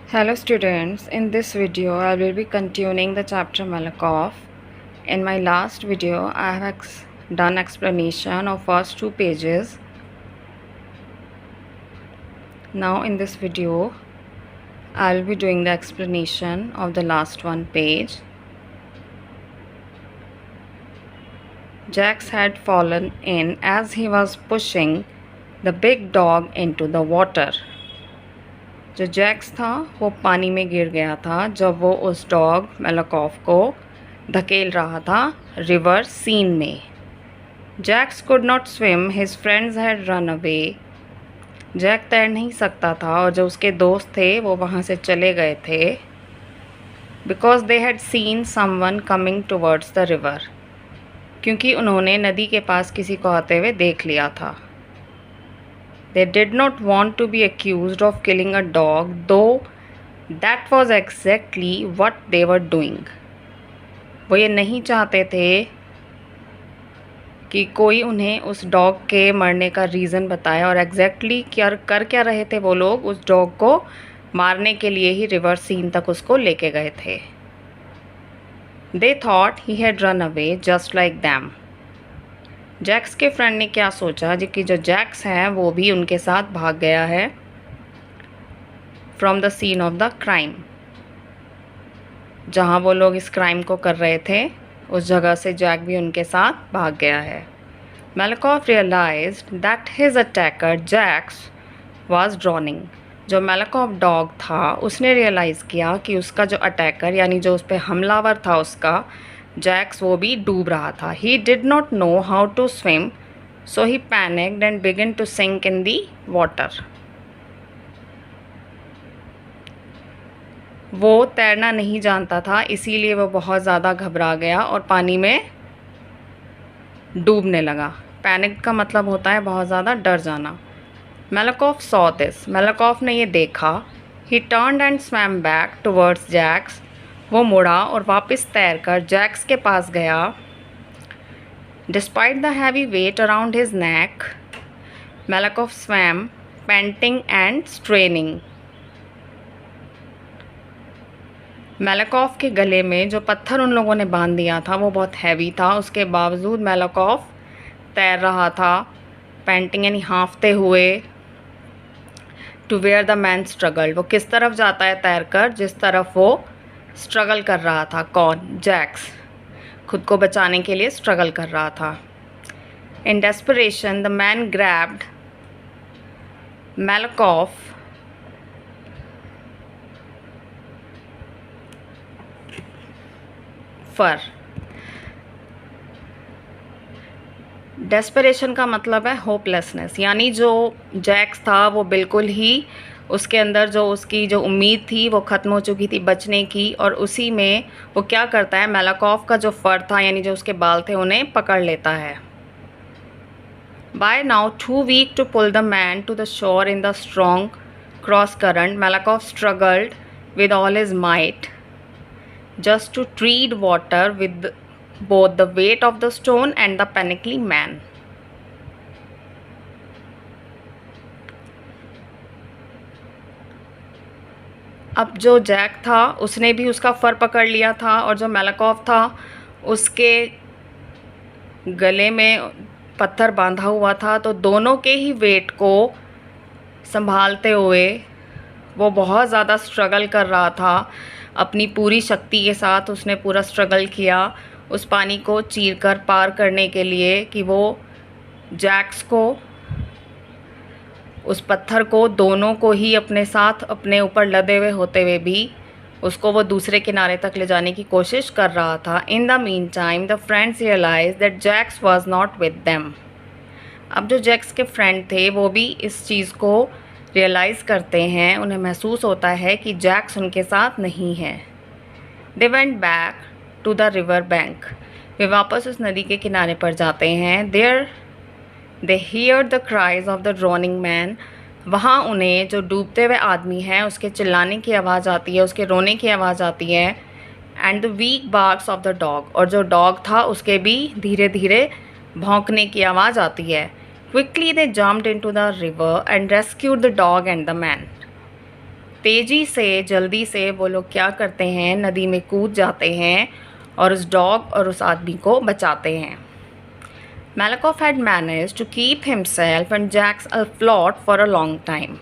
Hello students, in this video I will be continuing the chapter Malakoff. In my last video I have done explanation of first two pages. Now in this video I will be doing the explanation of the last one page. Jax had fallen in as he was pushing the big dog into the water. जो Jacques था वो पानी में गिर गया था जब वो उस डॉग मेलाकॉफ को धकेल रहा था रिवर सीन में. Jacques could not swim, his friends had run away. Jacques तैर नहीं सकता था और जो उसके दोस्त थे वो वहाँ से चले गए थे. Because they had seen someone coming towards the river, क्योंकि उन्होंने नदी के पास किसी को आते हुए देख लिया था. They did not want to be accused of killing a dog, though that was exactly what they were doing. वो ये नहीं चाहते थे कि कोई उन्हें उस डॉग के मरने का रीज़न बताए, और एग्जैक्टली कर क्या रहे थे वो लोग, उस डॉग को मारने के लिए ही रिवर सीन तक उसको लेके गए थे. They thought he had run away just like them. Jacques के फ्रेंड ने क्या सोचा कि जो जैक्स है वो भी उनके साथ भाग गया है from the scene of the crime. जहाँ वो लोग इस क्राइम को कर रहे थे उस जगह से जैक भी उनके साथ भाग गया है. Malakoff realised that his attacker Jacques was drowning. जो मेलाकॉफ डॉग था उसने रियलाइज़ किया कि उसका जो अटैकर यानी जो उस पर हमलावर था उसका जैक्स वो भी डूब रहा था. He did not know how to swim, so he panicked and began to sink in the water. वो तैरना नहीं जानता था, इसीलिए वो बहुत ज़्यादा घबरा गया और पानी में डूबने लगा. पैनिक का मतलब होता है बहुत ज़्यादा डर जाना. मेलाकॉफ सॉ दिस. मेलाकॉफ ने ये देखा. He turned and swam back towards Jacques. वो मुड़ा और वापस तैरकर जैक्स के पास गया. Despite the heavy weight around his neck, Malakoff swam panting and straining. Malakoff के गले में जो पत्थर उन लोगों ने बांध दिया था वो बहुत हैवी था. उसके बावजूद मेलाकॉफ तैर रहा था, पैंटिंग यानी हाँफते हुए. To where the man struggle. वो किस तरफ जाता है तैरकर, जिस तरफ वो स्ट्रगल कर रहा था. कौन? जैक्स. खुद को बचाने के लिए स्ट्रगल कर रहा था. In desperation the man grabbed Malakoff fur. Desperation का मतलब है होपलेसनेस, यानी जो जैक्स था वो बिल्कुल ही उसके अंदर जो उसकी जो उम्मीद थी वो ख़त्म हो चुकी थी बचने की. और उसी में वो क्या करता है, मेलाकॉफ का जो फर था यानी जो उसके बाल थे उन्हें पकड़ लेता है. By now too weak to pull the man to the shore in the strong cross current, Malakoff struggled with all his might just to tread water with both the weight of the stone and the panicking man. अब जो Jacques था उसने भी उसका फर पकड़ लिया था और जो मेलाकॉफ था उसके गले में पत्थर बांधा हुआ था. तो दोनों के ही वेट को संभालते हुए वो बहुत ज़्यादा स्ट्रगल कर रहा था. अपनी पूरी शक्ति के साथ उसने पूरा स्ट्रगल किया उस पानी को चीरकर पार करने के लिए कि वो जैक्स को, उस पत्थर को, दोनों को ही अपने साथ अपने ऊपर लदे हुए होते हुए भी उसको वो दूसरे किनारे तक ले जाने की कोशिश कर रहा था. In the mean time the friends realise that Jacques was not with them. अब जो जैक्स के फ्रेंड थे वो भी इस चीज़ को रियलाइज़ करते हैं, उन्हें महसूस होता है कि जैक्स उनके साथ नहीं है. They went back to the river bank. वे वापस उस नदी के किनारे पर जाते हैं. There they hear the cries of the drowning man. वहाँ उन्हें जो डूबते हुए आदमी है उसके चिल्लाने की आवाज़ आती है, उसके रोने की आवाज़ आती है. And the weak barks of the dog. और जो डॉग था उसके भी धीरे धीरे भौंकने की आवाज़ आती है. Quickly they jumped into the river and rescued the dog and the man. तेज़ी से जल्दी से वो लोग क्या करते हैं, नदी में कूद जाते हैं और उस डॉग और उस आदमी को बचाते हैं। Malakoff had managed to keep himself and Jax afloat for a long time.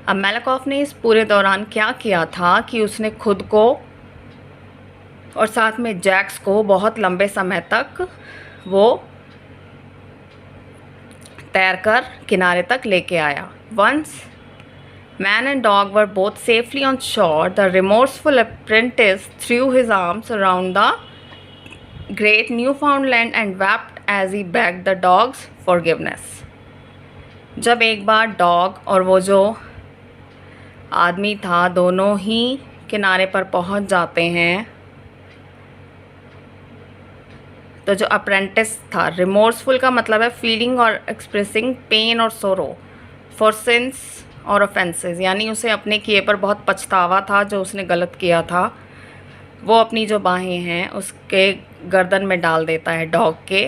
अब Malakoff ने इस पूरे दौरान क्या किया था कि उसने खुद को और साथ में जैक्स को बहुत लंबे समय तक वो तैरकर किनारे तक लेके आया। Once man and dog were both safely on shore, the remorseful apprentice threw his arms around the great Newfoundland and wept as he begged the dog's forgiveness. जब एक बार डॉग और वो जो आदमी था दोनों ही किनारे पर पहुंच जाते हैं, तो जो अप्रेंटिस था, रिमोर्सफुल का मतलब है फीलिंग और एक्सप्रेसिंग पेन और सोरो फॉर सिंस और ऑफेंसेस, यानी उसे अपने किए पर बहुत पछतावा था जो उसने गलत किया था। वो अपनी जो बाहें हैं उसके गर्दन में डाल देता है डॉग के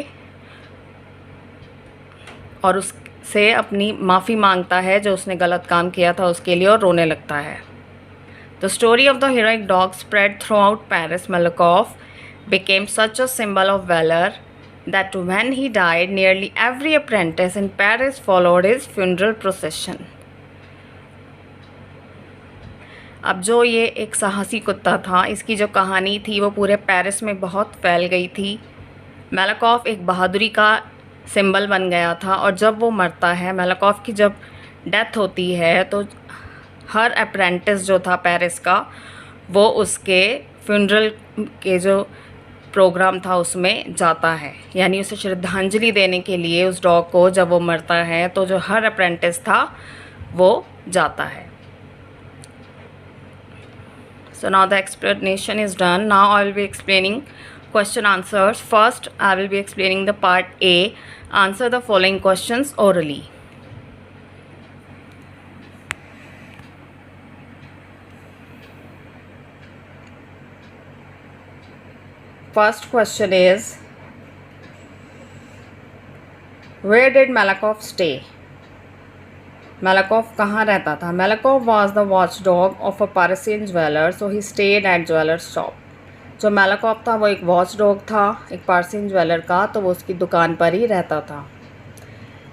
और उससे अपनी माफ़ी मांगता है जो उसने गलत काम किया था उसके लिए और रोने लगता है। The story of the heroic dog spread through out Paris. Malakoff became such a symbol of valor that when he died, nearly every apprentice in Paris followed his funeral procession. अब जो ये एक साहसी कुत्ता था, इसकी जो कहानी थी वो पूरे पेरिस में बहुत फैल गई थी। Malakoff एक बहादुरी का सिंबल बन गया था और जब वो मरता है, Malakoff की जब डेथ होती है तो हर अप्रेंटिस जो था पेरिस का वो उसके फ्यूनरल के जो प्रोग्राम था उसमें जाता है, यानी उसे श्रद्धांजलि देने के लिए उस डॉग को जब वो मरता है तो जो हर अप्रेंटिस था वो जाता है। So now the explanation is done. Now I will be explaining question answers. First I will be explaining the part A. Answer the following questions orally. First question is, where did Malakoff stay? Malakoff कहाँ रहता था? Malakoff was the watchdog of a Parisian jeweler, so he stayed at jeweler's shop. जो Malakoff था वो एक watchdog था एक Persian jeweller का, तो वो उसकी दुकान पर ही रहता था।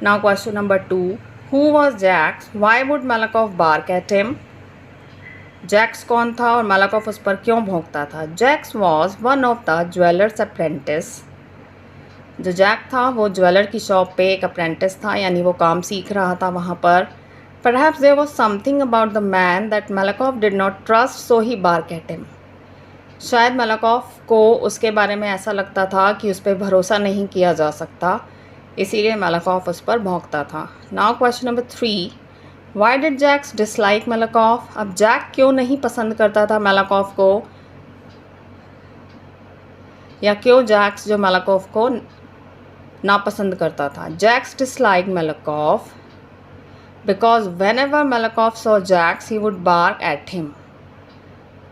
Now question number 2, who was Jax? Why would Malakoff bark at him? Jacques कौन था और Malakoff उस पर क्यों भौंकता था? Jacques was one of the jeweller's apprentice. जो जैक था वो ज्वेलर की शॉप पे एक अप्रेंटिस था, यानी वो काम सीख रहा था वहाँ पर। Perhaps there was something about the man that Malakoff did not trust, so he barked at him. शायद Malakoff को उसके बारे में ऐसा लगता था कि उस पर भरोसा नहीं किया जा सकता, इसीलिए Malakoff उस पर भौंकता था। Now question number 3, why did Jax dislike Malakoff? अब जैक क्यों नहीं पसंद करता था Malakoff को, या क्यों जैक्स जो Malakoff को नापसंद करता था? Jax disliked Malakoff because whenever Malakoff saw Jax, he would bark at him.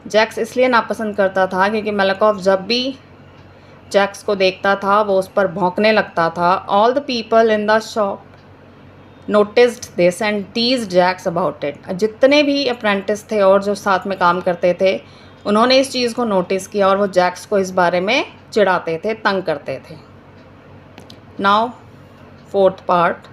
Jacques इसलिए नापसंद करता था क्योंकि Malakoff जब भी जैक्स को देखता था वो उस पर भौंकने लगता था। All the people in the shop noticed this and teased Jax about it. जितने भी अप्रेंटिस थे और जो साथ में काम करते थे उन्होंने इस चीज़ को नोटिस किया और वो जैक्स को इस बारे में चिढ़ाते थे, तंग करते थे। Now fourth part,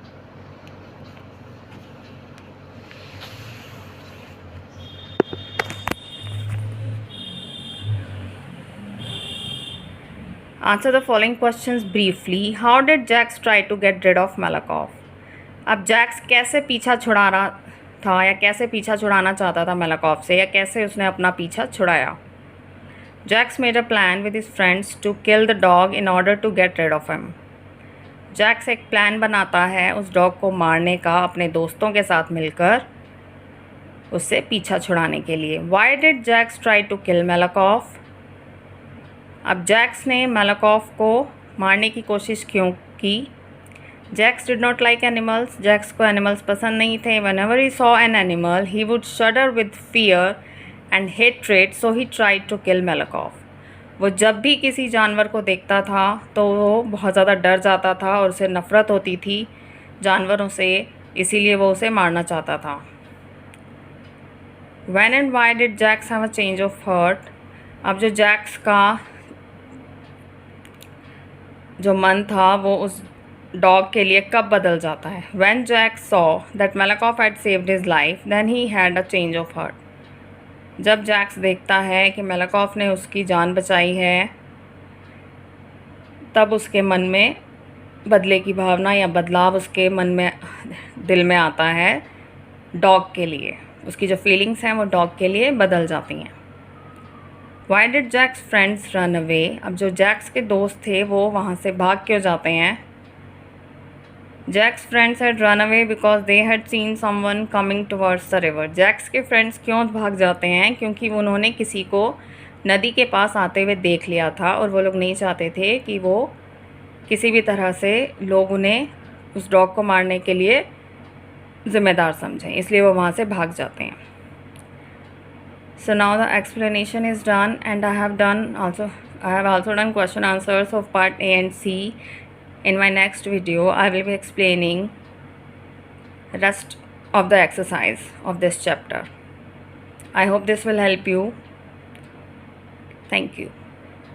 answer the following questions briefly. How did Jax try to get rid of Malakoff? अब जैक्स कैसे पीछा छुड़ा रहा था या कैसे पीछा छुड़ाना चाहता था Malakoff से, या कैसे उसने अपना पीछा छुड़ाया? Jax made a plan with his friends to kill the dog in order to get rid of him. Jacques एक प्लान बनाता है उस डॉग को मारने का अपने दोस्तों के साथ मिलकर उससे पीछा छुड़ाने के लिए। Why did Jax try to kill Malakoff? अब जैक्स ने Malakoff को मारने की कोशिश क्यों की? Jax did not like animals. Jacques को एनिमल्स पसंद नहीं थे। Whenever he saw an animal, he would shudder with fear and hatred, so he tried to kill Malakoff. वो जब भी किसी जानवर को देखता था तो वो बहुत ज़्यादा डर जाता था और उसे नफ़रत होती थी जानवरों से, इसीलिए वो उसे मारना चाहता था। When and why did Jax have a change of heart? अब जो जैक्स का जो मन था वो उस डॉग के लिए कब बदल जाता है? When Jack saw that Malakoff had saved his life, then he had a change of heart. जब जैक्स देखता है कि मेलाकॉफ ने उसकी जान बचाई है, तब उसके मन में बदले की भावना या बदलाव उसके मन में दिल में आता है डॉग के लिए। उसकी जो फीलिंग्स हैं वो डॉग के लिए बदल जाती हैं। Why did Jacques friends run away? अब जो जैक्स के दोस्त थे वो वहाँ से भाग क्यों जाते हैं? Jacques friends had run away because they had seen someone coming towards the river. Jacques के फ्रेंड्स क्यों भाग जाते हैं? क्योंकि उन्होंने किसी को नदी के पास आते हुए देख लिया था और वो लोग नहीं चाहते थे कि वो किसी भी तरह से लोग उन्हें उस डॉग को मारने के लिए ज़िम्मेदार समझें, इसलिए वो वहाँ से भाग जाते हैं। So now the explanation is done, and I have also done question answers of part A and C. In my next video I will be explaining rest of the exercise of this chapter. I hope this will help you. Thank you.